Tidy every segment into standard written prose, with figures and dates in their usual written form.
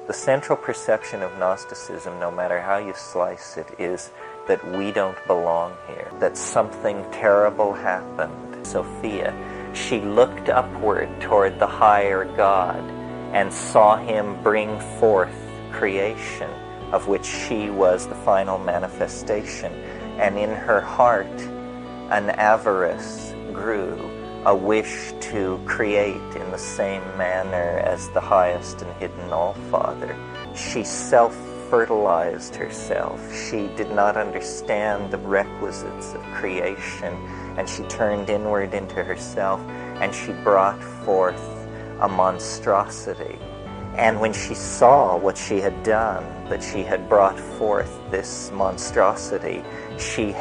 The central perception of Gnosticism, no matter how you slice it, is that we don't belong here, that something terrible happened. Sophia, she looked upward toward the higher God and saw him bring forth creation, of which she was the final manifestation. And in her heart, an avarice grew, a wish to create in the same manner as the highest and hidden All-Father. She self-fertilized herself. She did not understand the requisites of creation, and she turned inward into herself, and she brought forth a monstrosity. And when she saw what she had done, that she had brought forth this monstrosity, she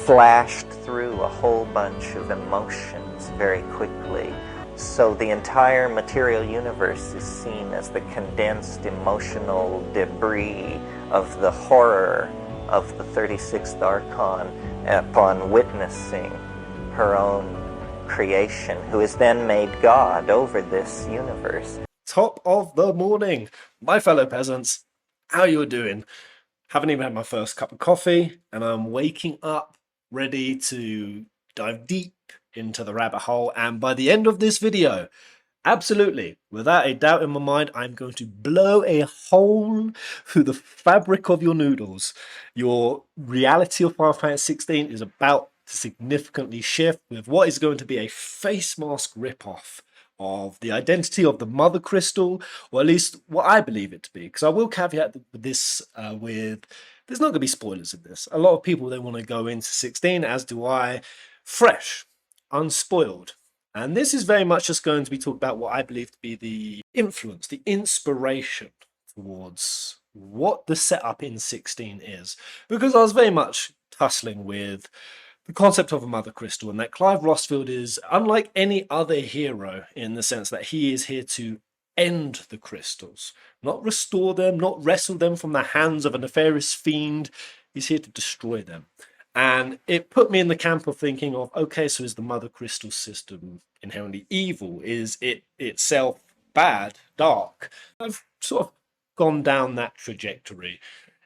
flashed through a whole bunch of emotions very quickly. So the entire material universe is seen as the condensed emotional debris of the horror of the 36th Archon upon witnessing her own creation, who is then made God over this universe. Top of the morning, my fellow peasants. How you doing? Haven't even had my first cup of coffee, and I'm waking up ready to dive deep into the rabbit hole. And by the end of this video, absolutely, without a doubt in my mind, I'm going to blow a hole through the fabric of your noodles. Your reality of Final Fantasy XVI is about to significantly shift with what is going to be a face mask ripoff of the identity of the Mother Crystal, or at least what I believe it to be. Because I will caveat this with, there's not going to be spoilers in this. A lot of people, they want to go into 16, as do I, fresh, unspoiled. And this is very much just going to be talking about what I believe to be the influence, the inspiration towards what the setup in 16 is. Because I was very much tussling with the concept of a Mother Crystal, and that Clive Rossfield is unlike any other hero in the sense that he is here to end the crystals, not restore them, not wrestle them from the hands of a nefarious fiend. He's here to destroy them. And it put me in the camp of thinking of, okay, so is the Mother Crystal system inherently evil? Is it itself bad, dark? I've sort of gone down that trajectory,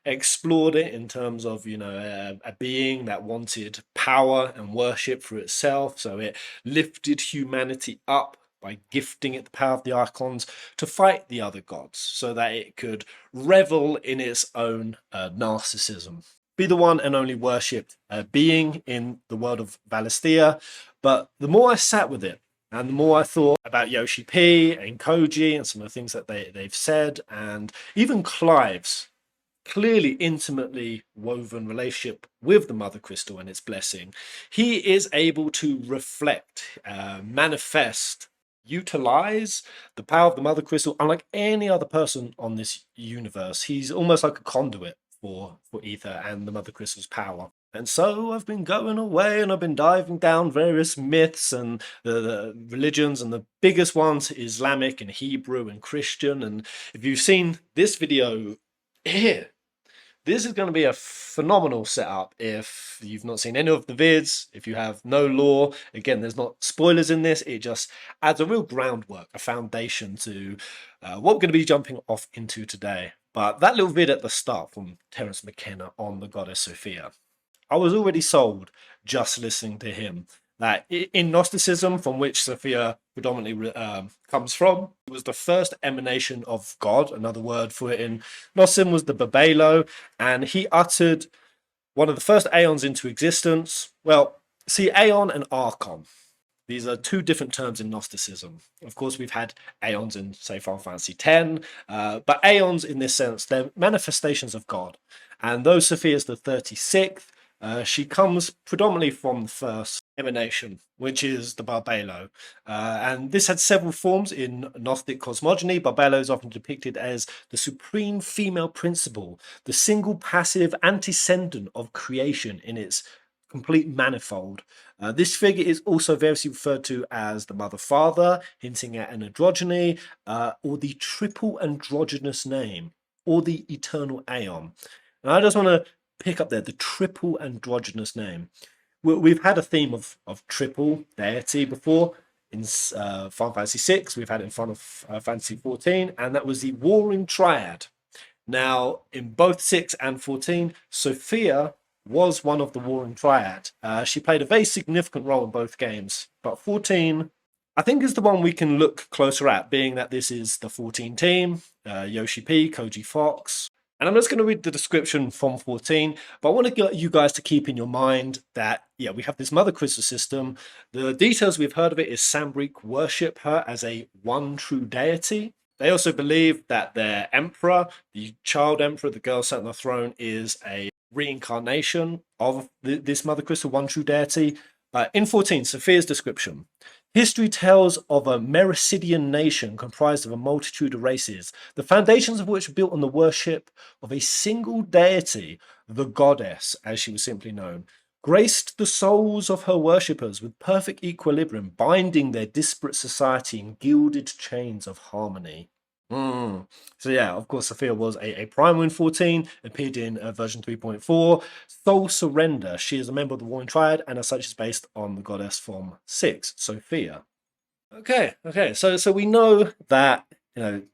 explored it in terms of, a being that wanted power and worship for itself. So it lifted humanity up by gifting it the power of the Archons to fight the other gods so that it could revel in its own narcissism. Be the one and only worshipped being in the world of Valisthea. But the more I sat with it, and the more I thought about Yoshi P and Koji and some of the things that they've said, and even Clive's clearly intimately woven relationship with the Mother Crystal and its blessing, he is able to reflect, manifest, utilize the power of the Mother Crystal unlike any other person on this universe. He's almost like a conduit for Ether and the Mother Crystal's power. And so I've been going away and I've been diving down various myths and the religions, and the biggest ones, Islamic and Hebrew and Christian. And if you've seen this video here, this is going to be a phenomenal setup if you've not seen any of the vids, if you have no lore. Again, there's not spoilers in this. It just adds a real groundwork, a foundation to what we're going to be jumping off into today. But that little vid at the start from Terence McKenna on the goddess Sophia, I was already sold just listening to him. That in Gnosticism, from which Sophia predominantly comes from, it was the first emanation of God. Another word for it in Gnosticism was the Babelo, and he uttered one of the first aeons into existence. Well, see, aeon and archon, these are two different terms in Gnosticism. Of course, we've had aeons in, say, Final Fantasy X, but aeons in this sense, they're manifestations of God. And though Sophia is the 36th, she comes predominantly from the first emanation, which is the Barbelo. And this had several forms in Gnostic cosmogony. Barbelo is often depicted as the supreme female principle, the single passive antecedent of creation in its complete manifold. This figure is also variously referred to as the Mother Father, hinting at an androgyny, or the triple androgynous name, or the eternal aeon. And I just want to pick up there the triple androgynous name. We've had a theme of triple deity before. in Final Fantasy VI, we've had it in Final Fantasy XIV, and that was the Warring Triad. Now, in both 6 and 14, Sophia was one of the Warring Triad. She played a very significant role in both games, but 14, I think, is the one we can look closer at, being that this is the 14 team, Yoshi P, Koji Fox. And I'm just going to read the description from 14, but I want to get you guys to keep in your mind that, yeah, we have this Mother Crystal system. The details we've heard of it is Sambric worship her as a one true deity. They also believe that their emperor, the child emperor, the girl sat on the throne, is a reincarnation of this Mother Crystal, one true deity. In 14, Sophia's description. History tells of a Mericidian nation comprised of a multitude of races, the foundations of which were built on the worship of a single deity, the goddess, as she was simply known, graced the souls of her worshippers with perfect equilibrium, binding their disparate society in gilded chains of harmony. So yeah, of course, Sophia was a primal in 14, appeared in version 3.4. Soul Surrender. She is a member of the Warring Triad, and as such is based on the goddess from 6, Sophia. Okay. So we know that,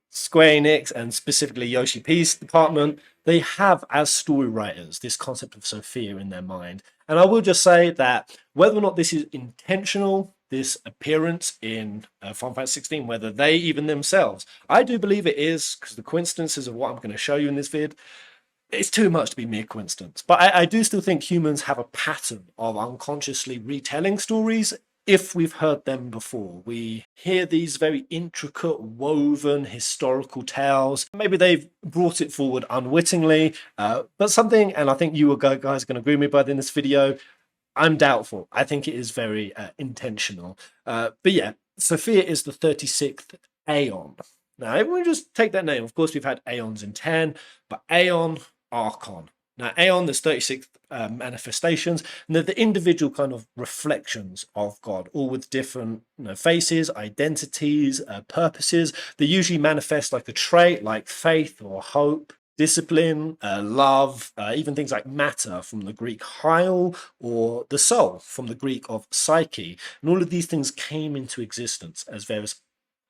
Square Enix, and specifically Yoshi P's department, they have, as story writers, this concept of Sophia in their mind. And I will just say that whether or not this is intentional, this appearance in Final Fantasy 16, whether they even themselves, I do believe it is, because the coincidences of what I'm going to show you in this vid, it's too much to be mere coincidence. But I do still think humans have a pattern of unconsciously retelling stories if we've heard them before. We hear these very intricate, woven historical tales. Maybe they've brought it forward unwittingly, but something, and I think you guys are going to agree with me by the end of this video, I'm doubtful. I think it is very intentional. But yeah, Sophia is the 36th Aeon. Now, everyone just take that name. Of course, we've had Aeons in 10, but Aeon, Archon. Now, Aeon, there's 36 manifestations, and they're the individual kind of reflections of God, all with different faces, identities, purposes. They usually manifest like a trait, like faith or hope, discipline, love, even things like matter from the Greek hyle, or the soul from the Greek of psyche. And all of these things came into existence as various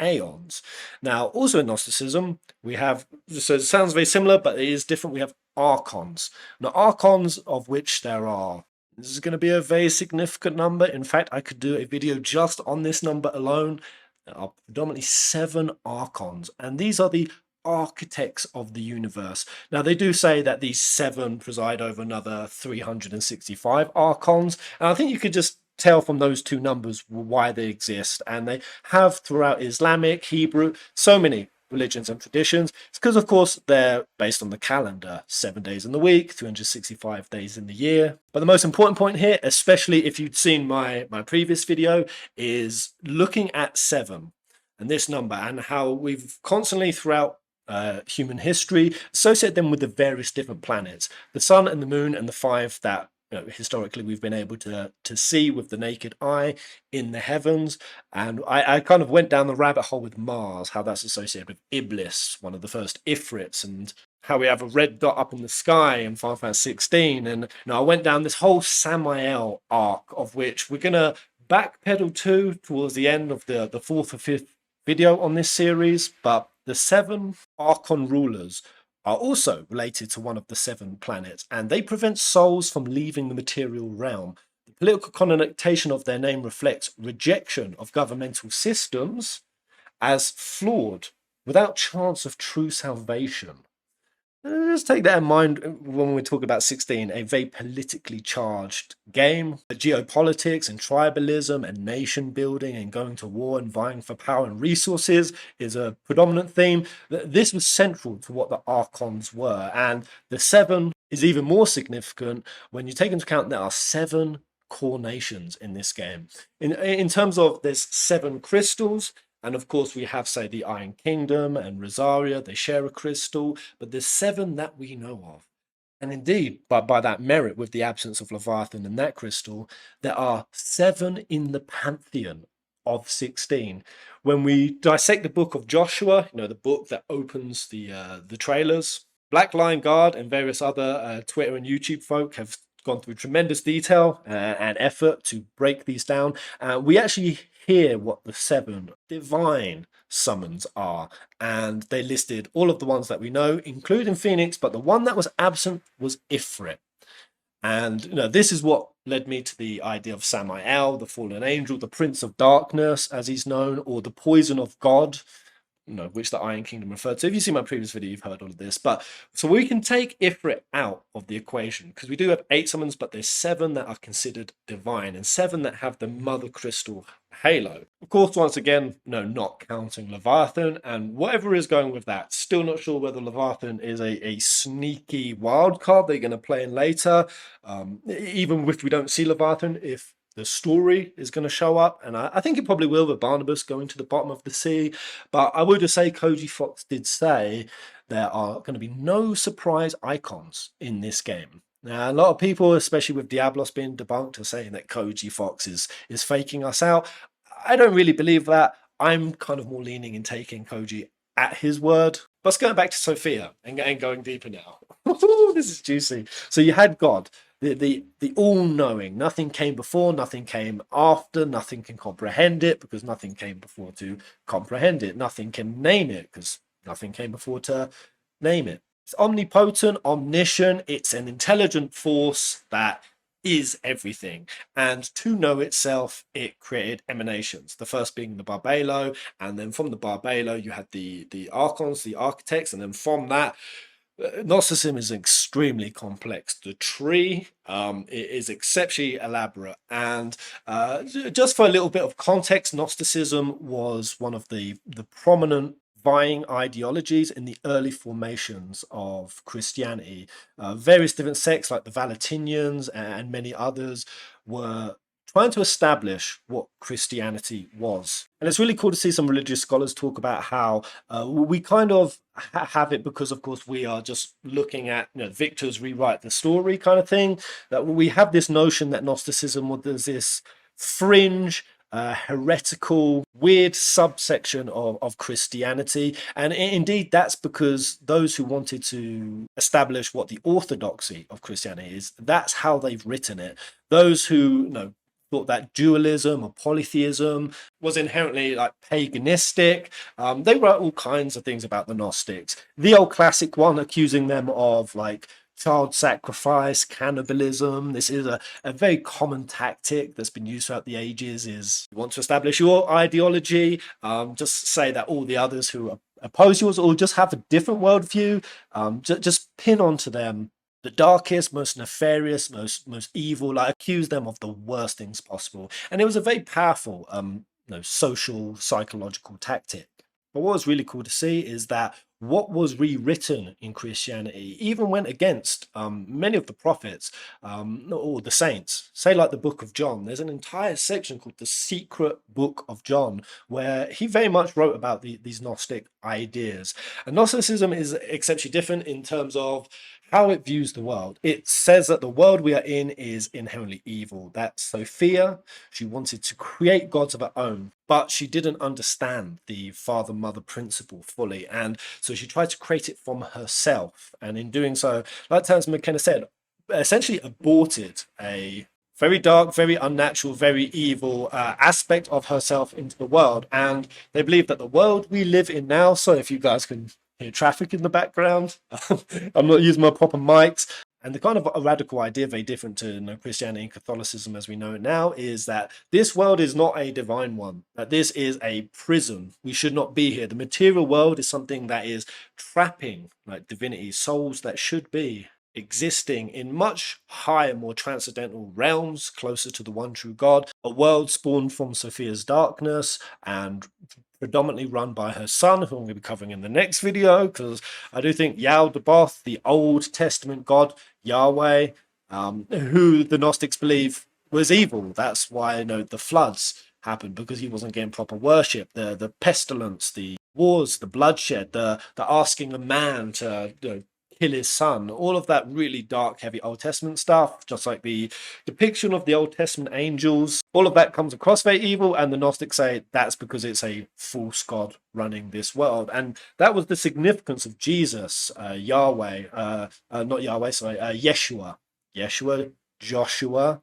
aeons. Now, also in Gnosticism, we have, so it sounds very similar, but it is different. We have Archons. Now, Archons, of which there are, this is going to be a very significant number. In fact, I could do a video just on this number alone. There are predominantly 7 Archons, and these are the architects of the universe. Now, they do say that these 7 preside over another 365 Archons, and I think you could just tell from those 2 numbers why they exist, and they have throughout Islamic, Hebrew, so many religions and traditions. It's because, of course, they're based on the calendar, 7 days in the week, 365 days in the year. But the most important point here, especially if you'd seen my previous video, is looking at 7 and this number, and how we've constantly throughout human history associate them with the various different planets, the sun and the moon, and the 5 that historically we've been able to see with the naked eye in the heavens. And I kind of went down the rabbit hole with Mars, how that's associated with Iblis, one of the first Ifrits, and how we have a red dot up in the sky in Final Fantasy 16. And I went down this whole Samael arc, of which we're going to backpedal to towards the end of the 4th or 5th video on this series. But the 7 Archon rulers are also related to one of the 7 planets, and they prevent souls from leaving the material realm. The political connotation of their name reflects rejection of governmental systems as flawed, without chance of true salvation. Just take that in mind when we talk about 16, a very politically charged game. Geopolitics and tribalism and nation building and going to war and vying for power and resources is a predominant theme. This was central to what the Archons were, and the 7 is even more significant when you take into account there are 7 core nations in this game. In terms of there's 7 crystals. And of course, we have, say, the Iron Kingdom and Rosaria. They share a crystal, but there's 7 that we know of. And indeed, by that merit, with the absence of Leviathan and that crystal, there are 7 in the pantheon of 16. When we dissect the book of Joshua, the book that opens the trailers, Black Lion Guard and various other Twitter and YouTube folk have gone through tremendous detail and effort to break these down. We actually hear what the 7 divine summons are, and they listed all of the ones that we know, including Phoenix, but the one that was absent was Ifrit. And this is what led me to the idea of Samael, the fallen angel, the prince of darkness, as he's known, or the poison of God, which the Iron Kingdom referred to. If you've seen my previous video, you've heard all of this. But so we can take Ifrit out of the equation, because we do have 8 summons, but there's 7 that are considered divine and 7 that have the mother crystal halo. Of course, once again, not counting Leviathan, and whatever is going with that. Still not sure whether Leviathan is a sneaky wild card they're going to play in later. Even if we don't see Leviathan, if the story is going to show up, and I think it probably will, with Barnabas going to the bottom of the sea. But I would just say Koji Fox did say there are going to be no surprise icons in this game. Now, a lot of people, especially with Diablos being debunked, are saying that Koji Fox is faking us out. I don't really believe that. I'm kind of more leaning in taking Koji at his word. But going back to Sophia and going deeper now. This is juicy. So you had God, the all-knowing. Nothing came before, nothing came after, nothing can comprehend it because nothing came before to comprehend it. Nothing can name it because nothing came before to name it. It's omnipotent, omniscient. It's an intelligent force that is everything. And to know itself, it created emanations. The first being the Barbalo, and then from the Barbalo, you had the Archons, the architects, and then from that, Gnosticism is extremely complex. The tree it is exceptionally elaborate, and just for a little bit of context, Gnosticism was one of the prominent vying ideologies in the early formations of Christianity. Various different sects like the Valentinians and many others were trying to establish what Christianity was. And it's really cool to see some religious scholars talk about how we kind of have it because, of course, we are just looking at victors rewrite the story kind of thing, that we have this notion that Gnosticism was this fringe, heretical, weird subsection of Christianity. And indeed, that's because those who wanted to establish what the orthodoxy of Christianity is, that's how they've written it. Those who thought that dualism or polytheism was inherently like paganistic. They wrote all kinds of things about the Gnostics. The old classic one accusing them of like child sacrifice, cannibalism. This is a very common tactic that's been used throughout the ages. Is you want to establish your ideology, just say that all the others who oppose yours or just have a different worldview, just pin onto them the darkest, most nefarious, most evil, like accuse them of the worst things possible. And it was a very powerful social, psychological tactic. But what was really cool to see is that what was rewritten in Christianity even went against many of the prophets or the saints. Say like the Book of John. There's an entire section called the Secret Book of John, where he very much wrote about these Gnostic ideas. And Gnosticism is exceptionally different in terms of how it views the world. It says that the world we are in is inherently evil. That Sophia, she wanted to create gods of her own, but she didn't understand the father-mother principle fully. And so she tried to create it from herself. And in doing so, like Terence McKenna said, essentially aborted a very dark, very unnatural, very evil aspect of herself into the world. And they believe that the world we live in now, so if you guys can hear traffic in the background, I'm not using my proper mics. And the kind of a radical idea, very different to Christianity and Catholicism as we know it now, is that this world is not a divine one, that this is a prison. We should not be here. The material world is something that is trapping like divinity, souls that should be existing in much higher, more transcendental realms, closer to the one true God, a world spawned from Sophia's darkness and predominantly run by her son, who I'm going to be covering in the next video, because I do think Yaldabaoth, the Old Testament God, Yahweh, who the Gnostics believe was evil. That's why the floods happened, because he wasn't getting proper worship. The pestilence, the wars, the bloodshed, the asking a man to kill his son, all of that really dark, heavy Old Testament stuff, just like the depiction of the Old Testament angels, all of that comes across very evil, and the Gnostics say that's because it's a false god running this world. And that was the significance of Jesus, Yeshua, Joshua.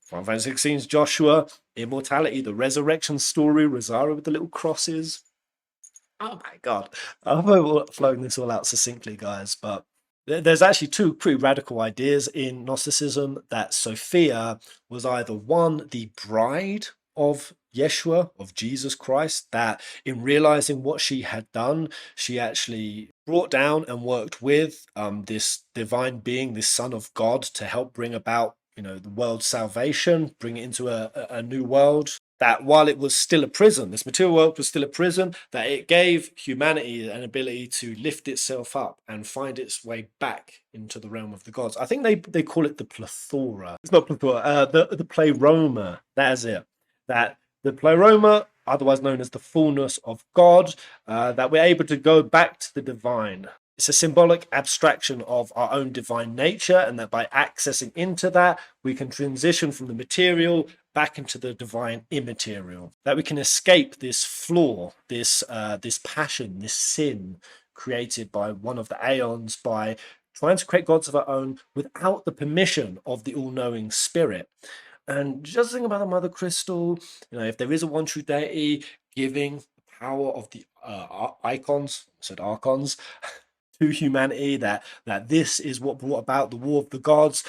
Final Fantasy XVI's Joshua, immortality, the resurrection story, Rosario with the little crosses. Oh my god. I hope I'm flowing this all out succinctly, guys, but there's actually two pretty radical ideas in Gnosticism that Sophia was either one, the bride of Yeshua, of Jesus Christ, that in realizing what she had done, she actually brought down and worked with this divine being, this Son of God, to help bring about, the world's salvation, bring it into a new world. That while it was still a prison, this material world was still a prison, that it gave humanity an ability to lift itself up and find its way back into the realm of the gods. I think they call it the plethora. It's not plethora, the pleroma. That is it. That the pleroma, otherwise known as the fullness of God, that we're able to go back to the divine. It's a symbolic abstraction of our own divine nature, and that by accessing into that, we can transition from the material back into the divine immaterial. That we can escape this flaw, this passion, this sin created by one of the aeons by trying to create gods of our own without the permission of the all-knowing spirit. And just think about the Mother Crystal, if there is a one true deity giving the power of the icons, I said archons, to humanity, that this is what brought about the war of the gods.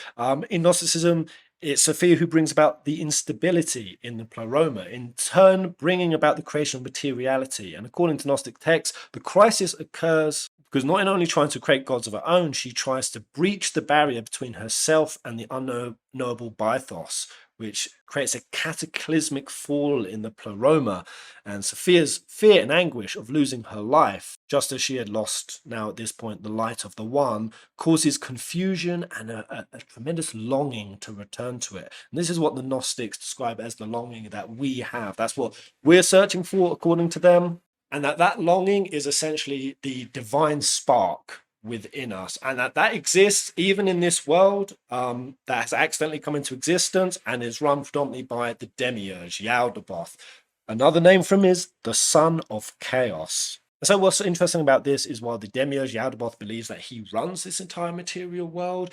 In Gnosticism, it's Sophia who brings about the instability in the pleroma, in turn bringing about the creation of materiality. And according to Gnostic texts, the crisis occurs because not only trying to create gods of her own, she tries to breach the barrier between herself and the unknowable Bythos, which creates a cataclysmic fall in the pleroma. And Sophia's fear and anguish of losing her life, just as she had lost now at this point the light of the One, causes confusion and a tremendous longing to return to it. And this is what the Gnostics describe as the longing that we have. That's what we're searching for, according to them. And that longing is essentially the divine spark within us, and that exists even in this world that has accidentally come into existence and is run predominantly by the demiurge, Yaldabaoth. Another name for him is the son of chaos. And so what's interesting about this is while the demiurge Yaldabaoth believes that he runs this entire material world,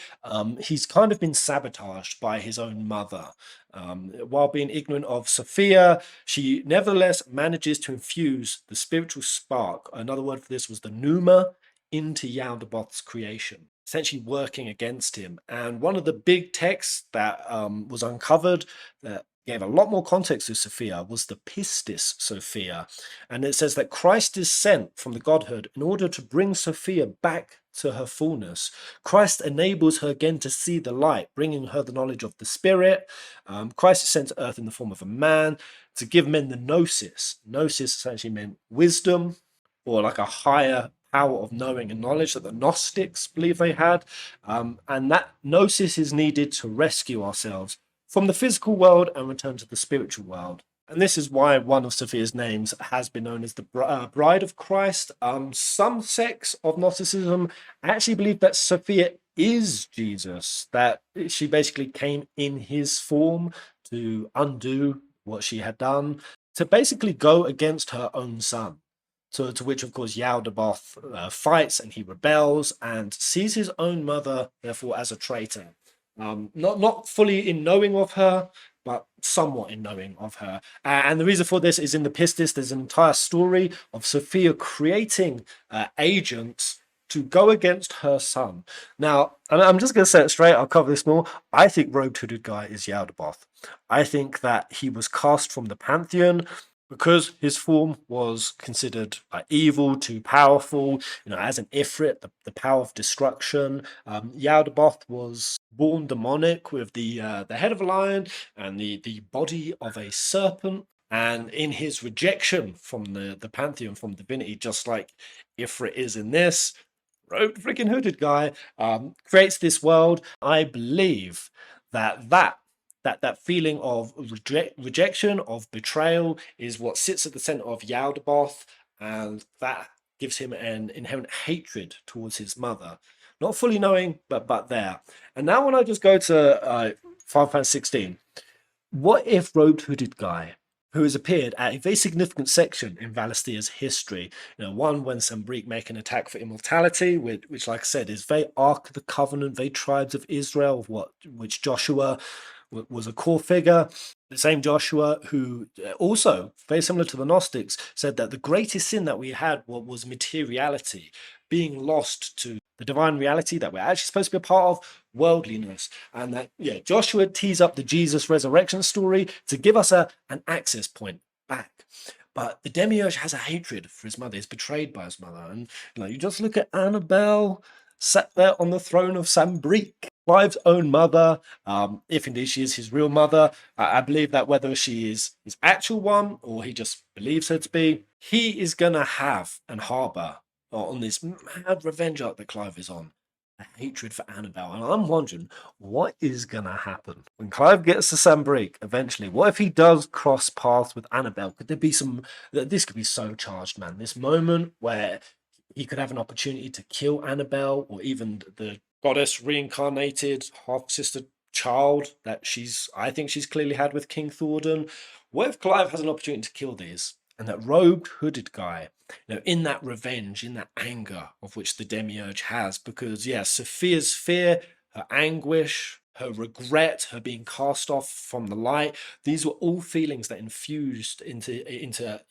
he's kind of been sabotaged by his own mother. While being ignorant of Sophia, she nevertheless manages to infuse the spiritual spark. Another word for this was the pneuma, into Yaldabaoth's creation, essentially working against him. And one of the big texts that was uncovered that gave a lot more context to Sophia was the Pistis Sophia. And it says that Christ is sent from the Godhood in order to bring Sophia back to her fullness. Christ enables her again to see the light, bringing her the knowledge of the Spirit. Christ is sent to earth in the form of a man to give men the gnosis. Gnosis essentially meant wisdom, or like a higher power of knowing and knowledge that the Gnostics believe they had. And that gnosis is needed to rescue ourselves from the physical world and return to the spiritual world. And this is why one of Sophia's names has been known as the Bride of Christ. Some sects of Gnosticism actually believe that Sophia is Jesus, that she basically came in his form to undo what she had done, to basically go against her own son. To which, of course, Yaldabaoth fights and he rebels and sees his own mother, therefore, as a traitor. Not fully in knowing of her, but somewhat in knowing of her. And the reason for this is in the Pistis, there's an entire story of Sophia creating agents to go against her son. Now, and I'm just going to say it straight, I'll cover this more. I think Robed Hooded Guy is Yaldabaoth. I think that he was cast from the Pantheon because his form was considered evil, too powerful, as an Ifrit, the power of destruction. Yaldabaoth was born demonic with the head of a lion and the body of a serpent. And in his rejection from the Pantheon, from divinity, just like Ifrit is in this, Robed freaking Hooded Guy creates this world. I believe that feeling of rejection, of betrayal, is what sits at the center of Yaldabaoth, and that gives him an inherent hatred towards his mother. Not fully knowing, but there. And now when I just go to Final Fantasy XVI, what if Robed Hooded Guy who has appeared at a very significant section in Valestia's history. One when Sambrique make an attack for immortality, which, like I said, is very Ark of the Covenant, very tribes of Israel, which Joshua was a core figure. The same Joshua who also, very similar to the Gnostics, said that the greatest sin that we had was materiality, being lost to the divine reality that we're actually supposed to be a part of, worldliness. And that, Joshua tees up the Jesus resurrection story to give us an access point back. But the demiurge has a hatred for his mother. He's betrayed by his mother. And you just look at Annabelle sat there on the throne of Sambrique, Clive's own mother, if indeed she is his real mother. I believe that whether she is his actual one or he just believes her to be, he is going to have and harbour on this mad revenge arc that Clive is on, a hatred for Annabelle. And I'm wondering what is going to happen when Clive gets to Sambrique eventually. What if he does cross paths with Annabelle? Could there be this could be so charged, man. This moment where he could have an opportunity to kill Annabelle, or even the goddess reincarnated half-sister child that I think she's clearly had with King Thordan. What if Clive has an opportunity to kill these? And that robed, hooded guy, in that revenge, in that anger of which the demiurge has, because, Sophia's fear, her anguish, her regret, her being cast off from the light, these were all feelings that infused into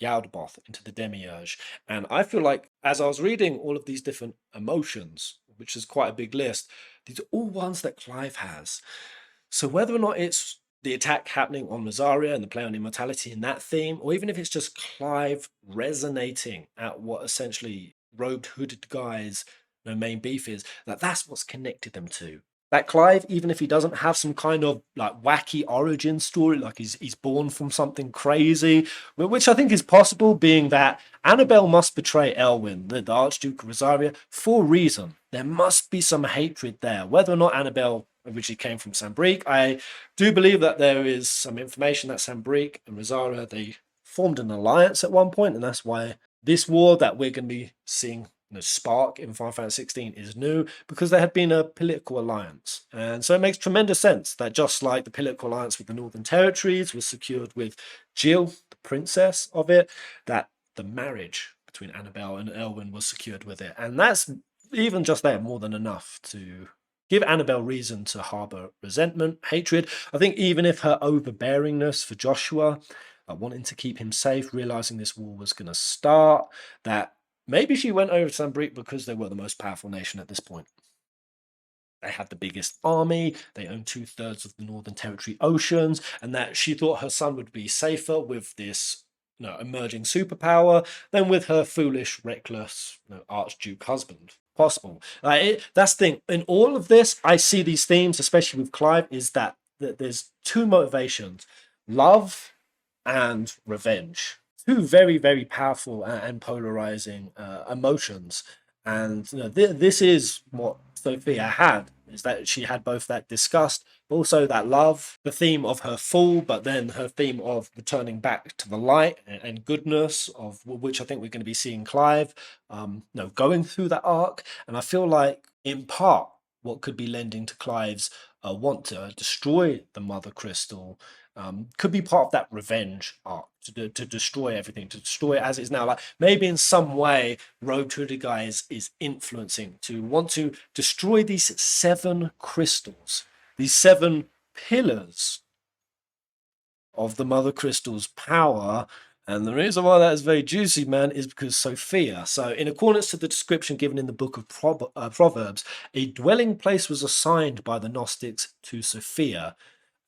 Yaldabaoth, into the demiurge. And I feel like as I was reading all of these different emotions, which is quite a big list, these are all ones that Clive has. So whether or not it's the attack happening on Mazaria and the play on immortality in that theme, or even if it's just Clive resonating at what essentially robed hooded guys main beef is, that's what's connected them to. That Clive, even if he doesn't have some kind of wacky origin story, like he's born from something crazy, which I think is possible, being that Annabelle must betray Elwyn, the Archduke of Rosaria, for a reason. There must be some hatred there. Whether or not Annabelle originally came from Sambrique, I do believe that there is some information that Sambrique and Rosaria, they formed an alliance at one point, and that's why this war that we're going to be seeing spark in Final Fantasy XVI is new, because there had been a political alliance. And so it makes tremendous sense that just like the political alliance with the Northern Territories was secured with Jill, the princess of it, that the marriage between Annabelle and Elwyn was secured with it. And that's even just there more than enough to give Annabelle reason to harbour resentment, hatred. I think even if her overbearingness for Joshua, wanting to keep him safe, realising this war was going to start, that maybe she went over to Sambrique because they were the most powerful nation at this point. They had the biggest army, they owned 2/3 of the Northern Territory oceans, and that she thought her son would be safer with this emerging superpower than with her foolish, reckless Archduke husband. Possible. That's the thing. In all of this, I see these themes, especially with Clive, is that there's two motivations: love and revenge. Two very, very powerful and polarizing emotions. And this is what Sophia had, is that she had both that disgust, but also that love, the theme of her fall, but then her theme of returning back to the light and goodness, of which I think we're going to be seeing Clive going through that arc. And I feel like, in part, what could be lending to Clive's want to destroy the Mother Crystal could be part of that revenge arc, to destroy everything, to destroy it as it is now. Like maybe in some way, Road to the Guy is influencing to want to destroy these 7 crystals, these 7 pillars of the Mother Crystal's power. And the reason why that is very juicy, man, is because Sophia. So in accordance to the description given in the book of Proverbs, a dwelling place was assigned by the Gnostics to Sophia,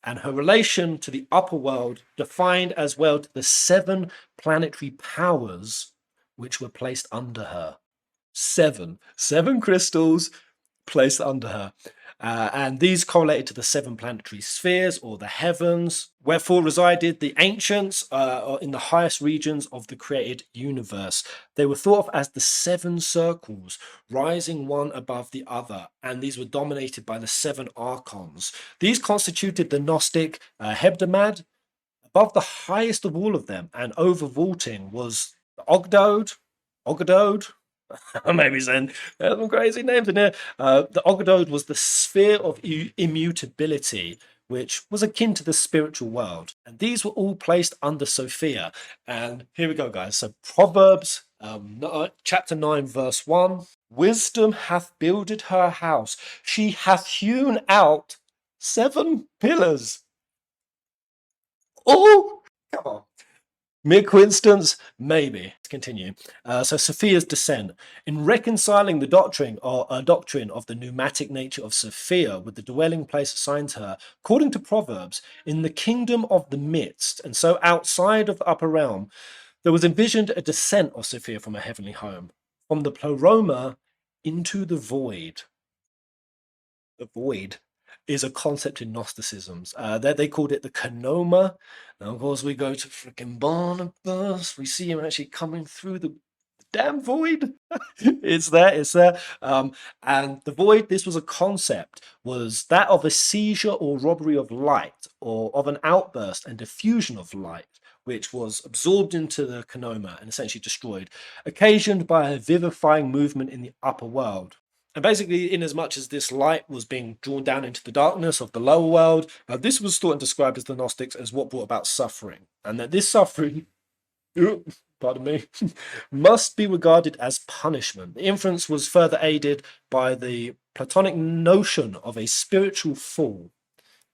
and her relation to the upper world defined as well to the 7 planetary powers which were placed under her. 7 crystals placed under her. And these correlated to the 7 planetary spheres, or the heavens, wherefore resided the ancients in the highest regions of the created universe. They were thought of as the 7 circles, rising one above the other, and these were dominated by the 7 Archons. These constituted the Gnostic Hebdomad. Above the highest of all of them, and overvaulting, was the Ogadode, maybe saying there's some crazy names in here. The Ogadode was the sphere of immutability, which was akin to the spiritual world. And these were all placed under Sophia. And here we go, guys. So Proverbs chapter 9, verse 1. Wisdom hath builded her house. She hath hewn out 7 pillars. Oh, come on. Mere coincidence? Maybe. Let's continue. So Sophia's descent. In reconciling the doctrine of the pneumatic nature of Sophia with the dwelling place assigned to her, according to Proverbs, in the kingdom of the midst, and so outside of the upper realm, there was envisioned a descent of Sophia from her heavenly home, from the pleroma into the void. The void is a concept in Gnosticism. They called it the Canoma. Now, of course, we go to freaking Barnabas. We see him actually coming through the damn void. It's there. And the void, this was a concept, was that of a seizure or robbery of light, or of an outburst and diffusion of light, which was absorbed into the Canoma and essentially destroyed, occasioned by a vivifying movement in the upper world. And basically, in as much as this light was being drawn down into the darkness of the lower world, this was thought and described as the Gnostics as what brought about suffering. And that this suffering, pardon me, must be regarded as punishment. The inference was further aided by the Platonic notion of a spiritual fall.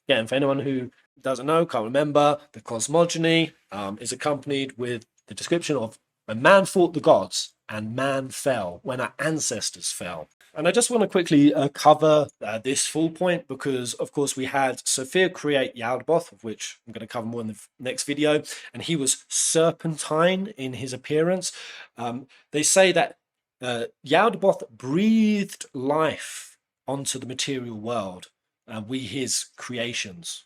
Again, for anyone who doesn't know, can't remember, the cosmogony is accompanied with the description of when man fought the gods and man fell, when our ancestors fell. And I just want to quickly cover this full point because, of course, we had Sophia create Yaldabaoth, of which I'm going to cover more in the next video, and he was serpentine in his appearance. They say that Yaldabaoth breathed life onto the material world, we his creations.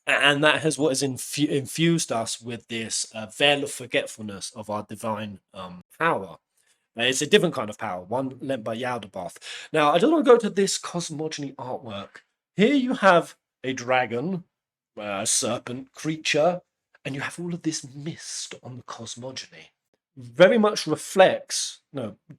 And that has what has infused us with this veil of forgetfulness of our divine power. It's a different kind of power, one lent by Yaldabaoth. Now, I just want to go to this cosmogony artwork. Here you have a dragon, a serpent creature, and you have all of this mist on the cosmogony. Very much reflects,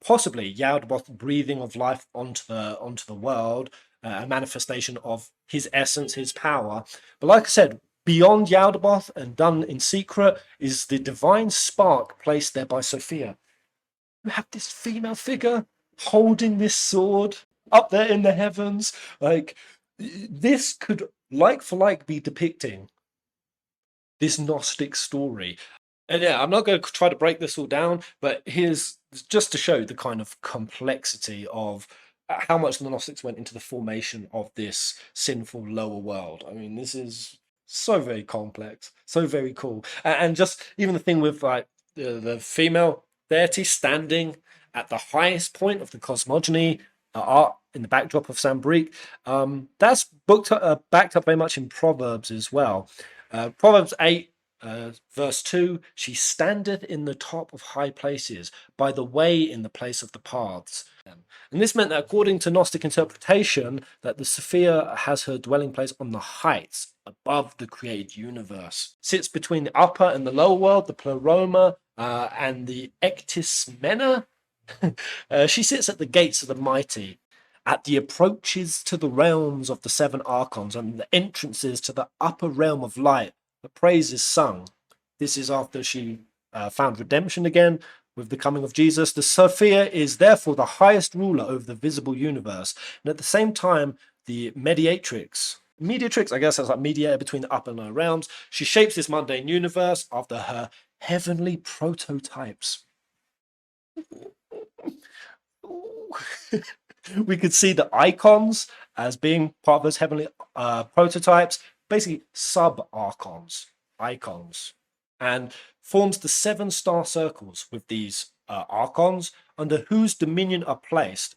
possibly Yaldabaoth breathing of life onto the world, a manifestation of his essence, his power. But like I said, beyond Yaldabaoth and done in secret is the divine spark placed there by Sophia. You have this female figure holding this sword up there in the heavens. Like, this could, like for like, be depicting this Gnostic story. And yeah, I'm not going to try to break this all down, but here's just to show the kind of complexity of how much the Gnostics went into the formation of this sinful lower world. I mean, this is so very complex, so very cool. And just even the thing with like the female deity standing at the highest point of the cosmogony art in the backdrop of Sambrique, that's backed up very much in Proverbs as well. Proverbs 8 verse 2, she standeth in the top of high places, by the way in the place of the paths. And this meant that according to Gnostic interpretation, that the Sophia has her dwelling place on the heights above the created universe. Sits between the upper and the lower world, the pleroma and the ectismena. She sits at the gates of the mighty, at the approaches to the realms of the 7 Archons and the entrances to the upper realm of light. The praise is sung. This is after she found redemption again with the coming of Jesus. The Sophia is therefore the highest ruler over the visible universe, and at the same time, the mediatrix. Mediatrix, I guess that's like mediator between the upper and lower realms. She shapes this mundane universe after her heavenly prototypes. We could see the icons as being part of those heavenly prototypes, basically sub-archons, icons, and forms the 7 star circles with these archons under whose dominion are placed.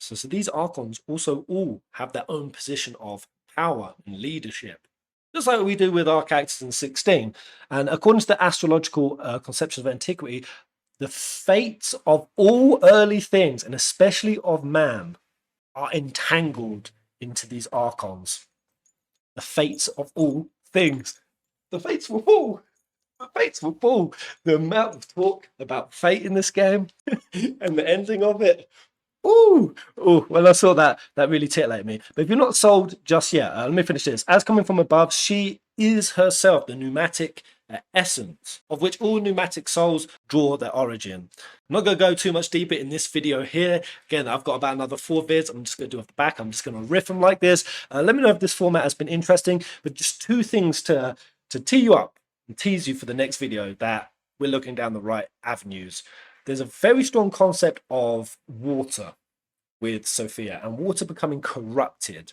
So these archons also all have their own position of power and leadership, just like we do with our characters in 16. And according to the astrological conceptions of antiquity, the fates of all early things, and especially of man, are entangled into these archons. The fates of all things. The fates will fall. The fates will fall. The amount of talk about fate in this game and the ending of it. Ooh, ooh. Well, I saw that. That really titillated me. But if you're not sold just yet, let me finish this. As coming from above, she is herself the pneumatic essence, of which all pneumatic souls draw their origin. I'm not going to go too much deeper in this video here. Again, I've got about another 4 vids. I'm just going to do off the back. I'm just going to riff them like this. Let me know if this format has been interesting. But just 2 things to tee you up and tease you for the next video that we're looking down the right avenues. There's a very strong concept of water with Sophia and water becoming corrupted.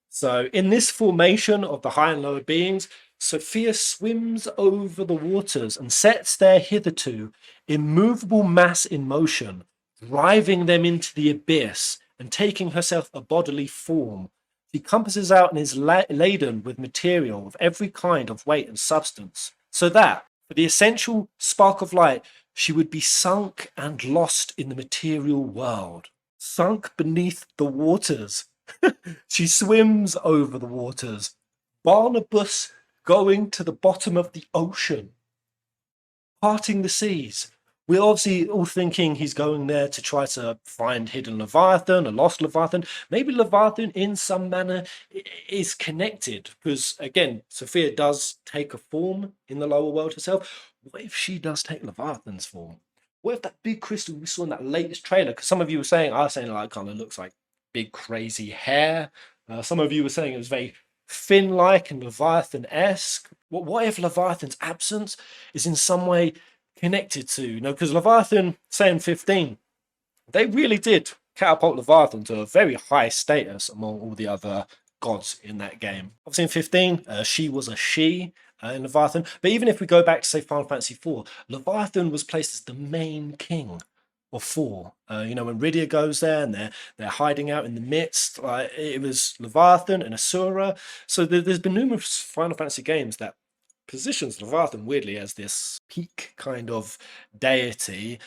So in this formation of the high and lower beings, Sophia swims over the waters and sets their hitherto immovable mass in motion, driving them into the abyss and taking herself a bodily form. She compasses out and is laden with material of every kind of weight and substance, so that, for the essential spark of light, she would be sunk and lost in the material world. Sunk beneath the waters. She swims over the waters. Barnabas going to the bottom of the ocean, parting the seas. We're obviously all thinking he's going there to try to find hidden Leviathan, a lost Leviathan. Maybe Leviathan in some manner is connected, because again, Sophia does take a form in the lower world herself. What if she does take Leviathan's form? What if that big crystal we saw in that latest trailer, because some of you were saying, I was saying like kind of looks like big crazy hair. Some of you were saying it was very fin-like and Leviathan-esque. What if Leviathan's absence is in some way connected to, because Leviathan, say in 15, they really did catapult Leviathan to a very high status among all the other gods in that game. Obviously in 15, she was a she in Leviathan. But even if we go back to, say, Final Fantasy IV, Leviathan was placed as the main king of 4. When Rydia goes there and they're hiding out in the midst, it was Leviathan and Asura. So there's been numerous Final Fantasy games that positions Leviathan weirdly as this peak kind of deity.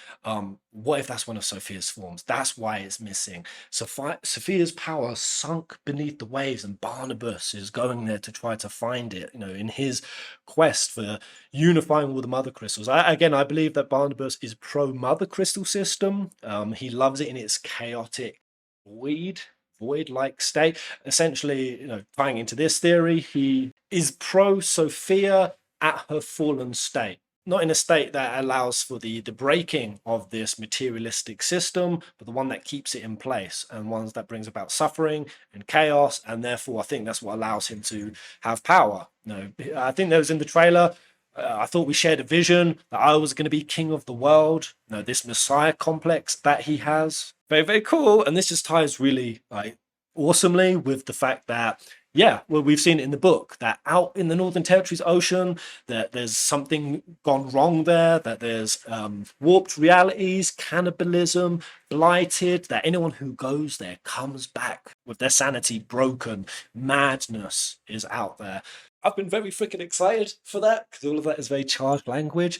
What if that's one of Sophia's forms? That's why it's missing. Sophia's power sunk beneath the waves, and Barnabas is going there to try to find it, in his quest for unifying all the mother crystals. I believe that Barnabas is pro mother crystal system. He loves it in its chaotic void-like state. Essentially, tying into this theory, he is pro Sophia at her fallen state, not in a state that allows for the breaking of this materialistic system, but the one that keeps it in place, and ones that brings about suffering and chaos. And therefore I think that's what allows him to have power. I think there was in the trailer, I thought we shared a vision that I was going to be king of the world. This messiah complex that he has, very, very cool. And this just ties really awesomely with the fact that, we've seen it in the book, that out in the Northern Territories ocean, that there's something gone wrong there, that there's warped realities, cannibalism, blighted, that anyone who goes there comes back with their sanity broken. Madness is out there. I've been very freaking excited for that, because all of that is very charged language.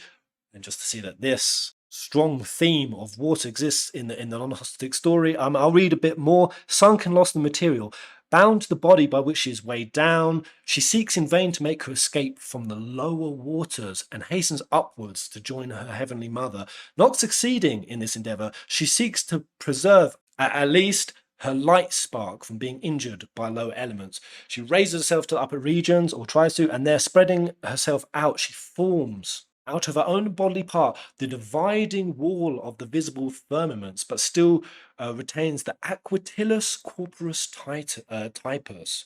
And just to see that this strong theme of water exists in the Gnostic story. I'll read a bit more. Sunk and lost in material, bound to the body by which she is weighed down, she seeks in vain to make her escape from the lower waters and hastens upwards to join her heavenly mother. Not succeeding in this endeavour, she seeks to preserve at least her light spark from being injured by low elements. She raises herself to the upper regions, or tries to, and there, spreading herself out, she forms out of her own bodily part the dividing wall of the visible firmaments, but still retains the aquatilus corporus typus.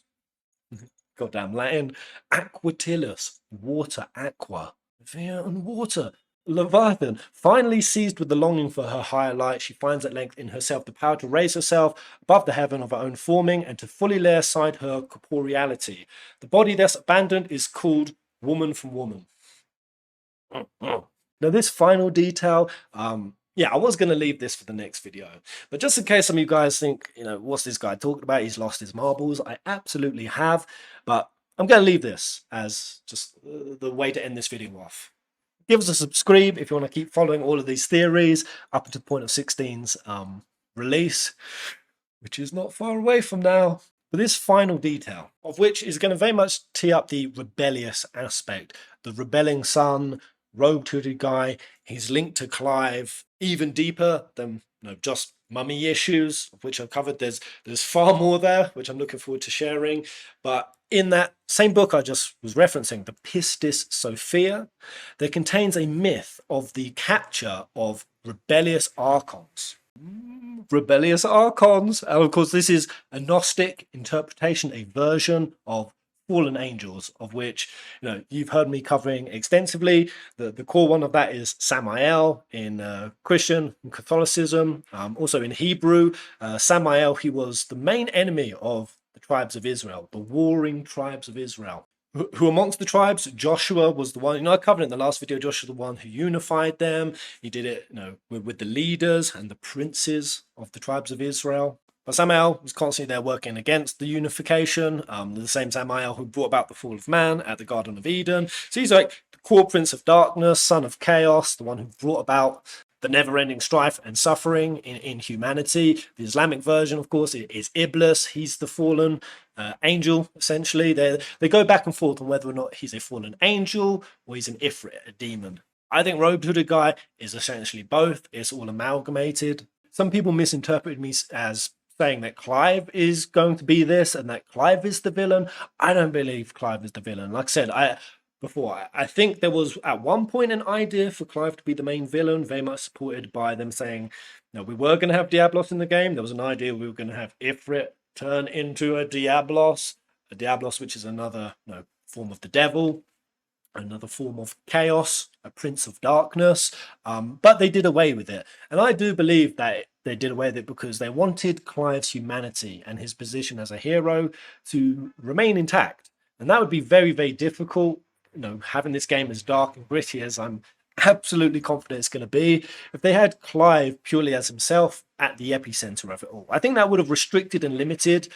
Goddamn Latin. Aquatilus, water, aqua, fire and water. Leviathan, finally seized with the longing for her higher light, she finds at length in herself the power to raise herself above the heaven of her own forming and to fully lay aside her corporeality. The body thus abandoned is called woman from woman. Now, this final detail, I was going to leave this for the next video, but just in case some of you guys think, what's this guy talking about? He's lost his marbles. I absolutely have, but I'm going to leave this as just the way to end this video off. Give us a subscribe if you want to keep following all of these theories up to the point of 16's release, which is not far away from now. But this final detail, of which is going to very much tee up the rebellious aspect, the rebelling son, rogue-hooded guy. He's linked to Clive even deeper than just mummy issues, which I've covered. There's far more there, which I'm looking forward to sharing. But in that same book I just was referencing, the Pistis Sophia, there contains a myth of the capture of rebellious Archons. Rebellious Archons. And of course, this is a Gnostic interpretation, a version of fallen angels, of which you've heard me covering extensively. The core one of that is Samael in Christian and Catholicism, also in Hebrew. Samael, he was the main enemy of the tribes of Israel, the warring tribes of Israel. Who amongst the tribes? Joshua was the one, I covered in the last video, Joshua the one who unified them. He did it with the leaders and the princes of the tribes of Israel. But Samael was constantly there working against the unification, the same Samael who brought about the fall of man at the Garden of Eden. So he's like the core prince of darkness, son of chaos, the one who brought about the never-ending strife and suffering in humanity. The Islamic version, of course, is Iblis. He's the fallen angel, essentially. They go back and forth on whether or not he's a fallen angel or he's an Ifrit, a demon. I think Robed Hooded Guy is essentially both. It's all amalgamated. Some people misinterpreted me as saying that Clive is going to be this and that Clive is the villain. I don't believe Clive is the villain. Like I said, I think there was at one point an idea for Clive to be the main villain, very much supported by them saying, we were going to have Diablos in the game. There was an idea we were going to have Ifrit turn into a Diablos which is another form of the devil, another form of chaos, a prince of darkness. But they did away with it. And I do believe that they did away with it because they wanted Clive's humanity and his position as a hero to remain intact. And that would be very, very difficult, having this game as dark and gritty as I'm absolutely confident it's going to be. If they had Clive purely as himself at the epicenter of it all, I think that would have restricted and limited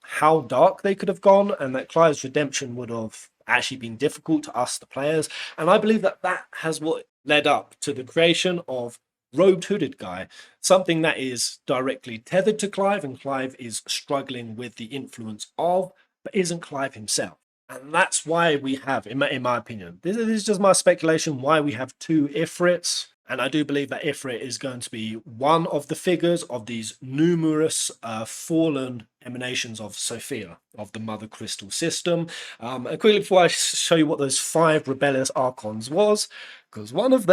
how dark they could have gone, and that Clive's redemption would have actually been difficult to us, the players. And I believe that has what led up to the creation of Robed Hooded Guy, something that is directly tethered to Clive, and Clive is struggling with the influence of, but isn't Clive himself. And that's why we have, in my opinion, this is just my speculation, why we have two Ifrits. And I do believe that Ifrit is going to be one of the figures of these numerous fallen emanations of Sophia, of the Mother Crystal system. And quickly before I show you what those 5 rebellious Archons was, because one of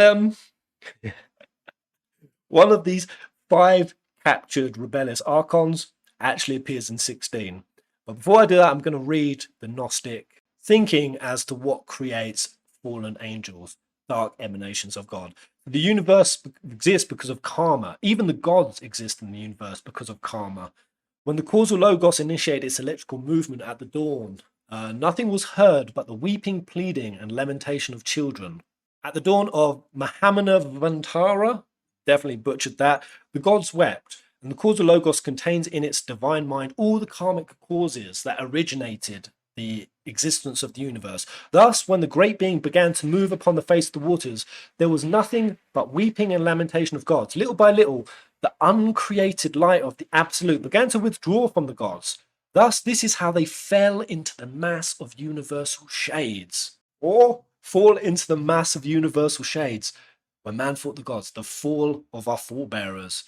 these 5 captured rebellious Archons actually appears in 16. But before I do that, I'm going to read the Gnostic thinking as to what creates fallen angels, dark emanations of God. The universe exists because of karma. Even the gods exist in the universe because of karma. When the causal logos initiated its electrical movement at the dawn, nothing was heard but the weeping, pleading, and lamentation of children. At the dawn of Mahamanavantara, definitely butchered that, the gods wept. And the causal logos contains in its divine mind all the karmic causes that originated the existence of the universe. Thus, when the great being began to move upon the face of the waters, there was nothing but weeping and lamentation of gods. Little by little, the uncreated light of the absolute began to withdraw from the gods. Thus, this is how they fell into the mass of universal shades. Or fall into the mass of universal shades. When man fought the gods, the fall of our forebearers.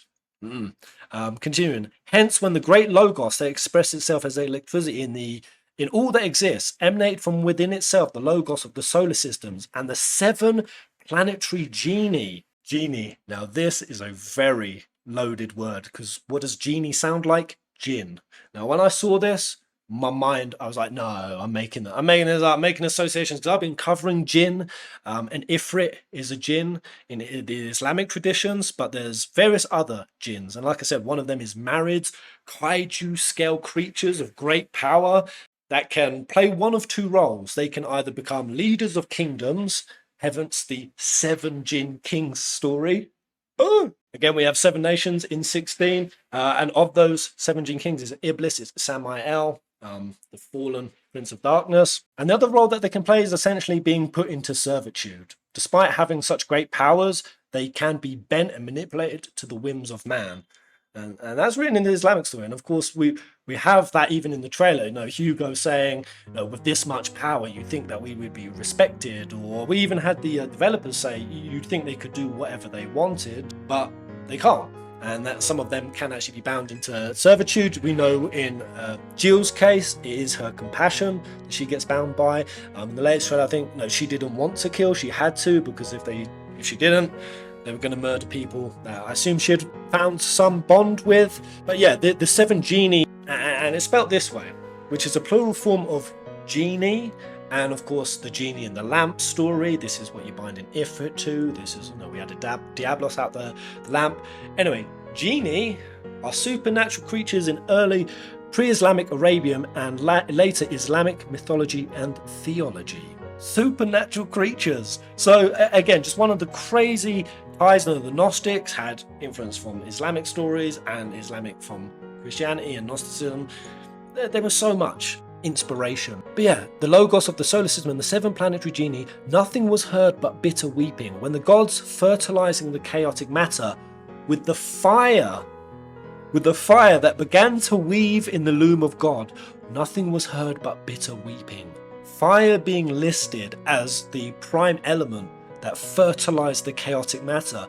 Continuing. Hence, when the great logos that expressed itself as electricity in all that exists, emanate from within itself the logos of the solar systems and the 7 planetary genie. Genie. Now, this is a very loaded word, because what does genie sound like? Jinn. Now, when I saw this, my mind, I was like, no, I'm making this up, I'm making associations, because I've been covering jinn, and Ifrit is a jinn in the Islamic traditions, but there's various other jinns, and like I said, one of them is married kaiju scale creatures of great power that can play one of 2 roles. They can either become leaders of kingdoms, hence the 7 jinn kings story. Again, we have 7 nations in 16, and of those 7 jinn kings is Iblis, it's Samael, the fallen prince of darkness. And the other role that they can play is essentially being put into servitude. Despite having such great powers, they can be bent and manipulated to the whims of man. And that's written in the Islamic story. And of course, we have that even in the trailer. Hugo saying, with this much power, you'd think that we would be respected. Or we even had the developers say you'd think they could do whatever they wanted, but they can't. and that some of them can actually be bound into servitude. We know in Jill's case, it is her compassion that she gets bound by. In the latest trailer, I think no, she didn't want to kill, she had to, because if she didn't, they were going to murder people that I assume she had found some bond with. But yeah, the 7 genii, and it's spelt this way, which is a plural form of genie. And of course, the genie in the lamp story, this is what you find in Ifrit too. This is, we had a Diablos out there, the lamp. Anyway, genii are supernatural creatures in early pre-Islamic Arabian and later Islamic mythology and theology. Supernatural creatures. So again, just one of the crazy ties. The Gnostics had influence from Islamic stories and Islamic from Christianity and Gnosticism. There was so much inspiration. But yeah, the logos of the solar system and the 7 planetary genii, nothing was heard but bitter weeping. When the gods fertilizing the chaotic matter with the fire that began to weave in the loom of God, nothing was heard but bitter weeping. Fire being listed as the prime element that fertilized the chaotic matter.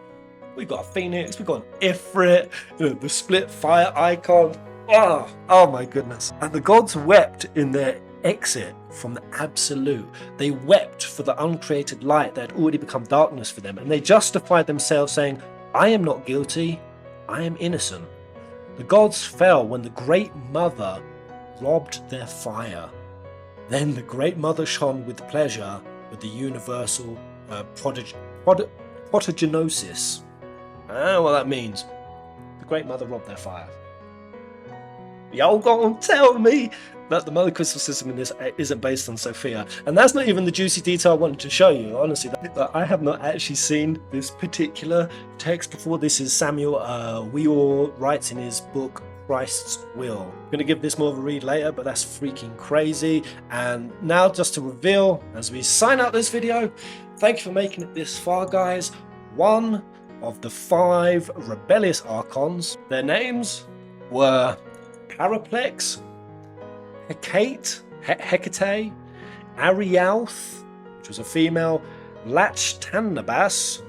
We've got a phoenix, we've got an Ifrit, the split fire icon. Oh my goodness. And the gods wept in their exit from the absolute. They wept for the uncreated light that had already become darkness for them. And they justified themselves saying, I am not guilty, I am innocent. The gods fell when the Great Mother robbed their fire. Then the Great Mother shone with pleasure with the universal protogenosis. I don't know what that means. The Great Mother robbed their fire. Y'all gonna tell me that the mother crystal system in this isn't based on Sophia? And that's not even the juicy detail I wanted to show you. Honestly, I have not actually seen this particular text before. This is Samuel Weor writes in his book Christ's Will. I'm going to give this more of a read later, but that's freaking crazy. And now, just to reveal as we sign out this video, thank you for making it this far, guys. One of the 5 rebellious Archons, their names were Paraplex, Hecate, Arialth, which was a female, Lactanabas,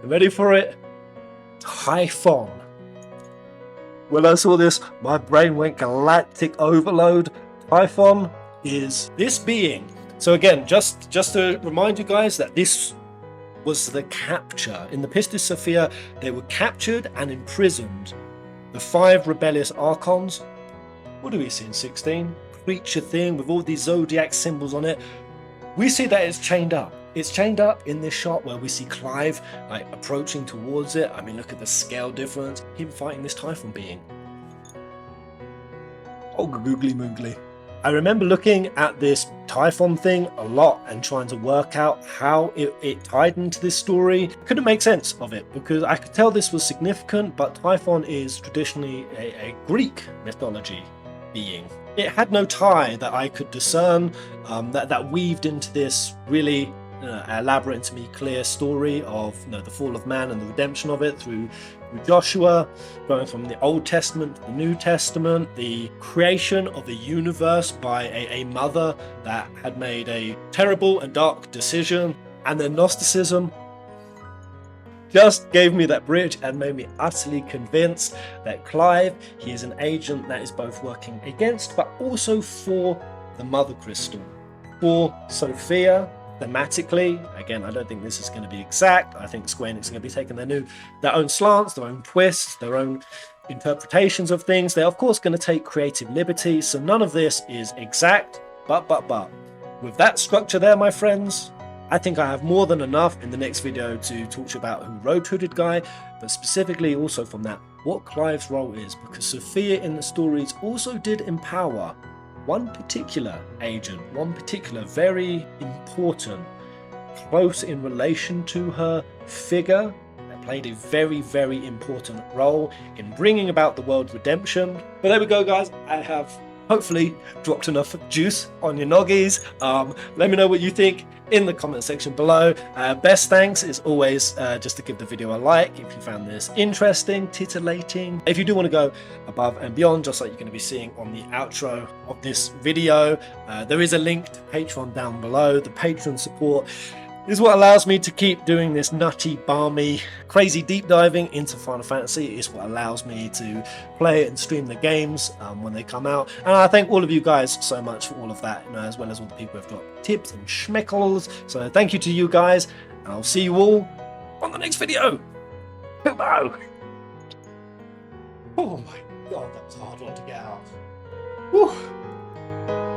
ready for it? Typhon. When I saw this, my brain went galactic overload. Typhon is this being. So again, just to remind you guys that this was the capture. In the Pistis Sophia, they were captured and imprisoned. The 5 rebellious Archons. What do we see in 16? Creature thing with all these zodiac symbols on it. We see that it's chained up. It's chained up in this shot where we see Clive approaching towards it. I mean, look at the scale difference. Him fighting this Typhon being. Oh, googly moogly. I remember looking at this Typhon thing a lot and trying to work out how it tied into this story. Couldn't make sense of it because I could tell this was significant, but Typhon is traditionally a Greek mythology being. It had no tie that I could discern that weaved into this really elaborate and to me clear story of the fall of man and the redemption of it through Joshua, going from the Old Testament to the New Testament, the creation of the universe by a mother that had made a terrible and dark decision, and then Gnosticism just gave me that bridge and made me utterly convinced that Clive, he is an agent that is both working against but also for the Mother Crystal, for Sophia. Thematically, again, I don't think this is going to be exact. I think Square Enix are going to be taking their own slants, their own twists, their own interpretations of things. They're of course going to take creative liberty, so none of this is exact. But with that structure there, my friends, I think I have more than enough in the next video to talk to you about who wrote Hooded Guy, but specifically also from that, what Clive's role is, because Sophia in the stories also did empower one particular agent, one particular very important, close in relation to her figure, that played a very, very important role in bringing about the world's redemption. But there we go, guys. I have hopefully dropped enough juice on your noggies. Let me know what you think in the comment section below. Best thanks is always just to give the video a like if you found this interesting, titillating. If you do want to go above and beyond, just like you're going to be seeing on the outro of this video, there is a link to Patreon down below. The Patreon support This is what allows me to keep doing this nutty, balmy, crazy deep diving into Final Fantasy. It's what allows me to play and stream the games when they come out. And I thank all of you guys so much for all of that, as well as all the people who have dropped tips and schmeckles. So thank you to you guys, and I'll see you all on the next video. Goodbye. Oh my god, that was a hard one to get out. Whew.